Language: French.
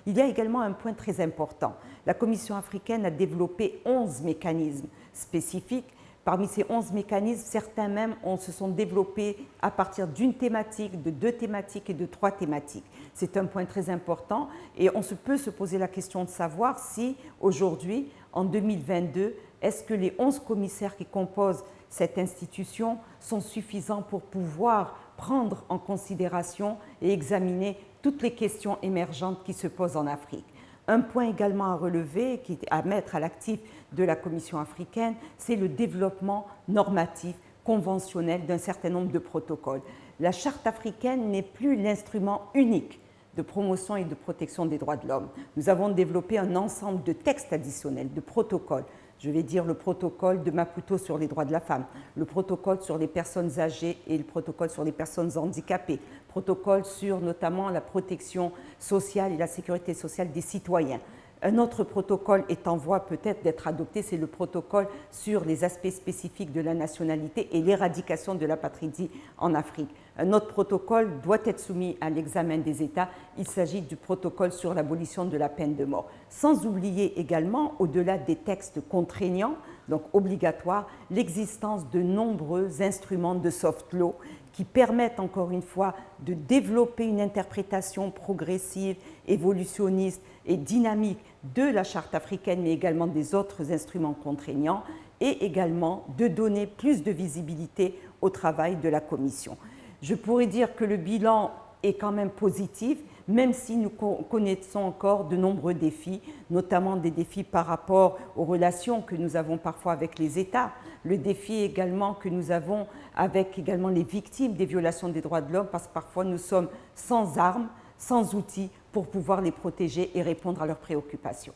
Il y a également un point très important. La Commission africaine a développé 11 mécanismes spécifiques. Parmi ces 11 mécanismes, certains même se sont développés à partir d'une thématique, de 2 thématiques et de 3 thématiques. C'est un point très important et on peut se poser la question de savoir si aujourd'hui, en 2022, est-ce que les 11 commissaires qui composent cette institution sont suffisants pour pouvoir prendre en considération et examiner toutes les questions émergentes qui se posent en Afrique. Un point également à relever, à mettre à l'actif de la Commission africaine, c'est le développement normatif, conventionnel d'un certain nombre de protocoles. La Charte africaine n'est plus l'instrument unique de promotion et de protection des droits de l'homme. Nous avons développé un ensemble de textes additionnels, de protocoles. Je vais dire le protocole de Maputo sur les droits de la femme, le protocole sur les personnes âgées et le protocole sur les personnes handicapées, protocole sur notamment la protection sociale et la sécurité sociale des citoyens. Un autre protocole est en voie peut-être d'être adopté, c'est le protocole sur les aspects spécifiques de la nationalité et l'éradication de l'apatridie en Afrique. Un autre protocole doit être soumis à l'examen des États, il s'agit du protocole sur l'abolition de la peine de mort. Sans oublier également, au-delà des textes contraignants, donc obligatoires, l'existence de nombreux instruments de soft law qui permettent encore une fois de développer une interprétation progressive, évolutionniste et dynamique de la Charte africaine, mais également des autres instruments contraignants, et également de donner plus de visibilité au travail de la Commission. Je pourrais dire que le bilan est quand même positif, même si nous connaissons encore de nombreux défis, notamment des défis par rapport aux relations que nous avons parfois avec les États, le défi également que nous avons avec également les victimes des violations des droits de l'homme, parce que parfois nous sommes sans armes, sans outils pour pouvoir les protéger et répondre à leurs préoccupations.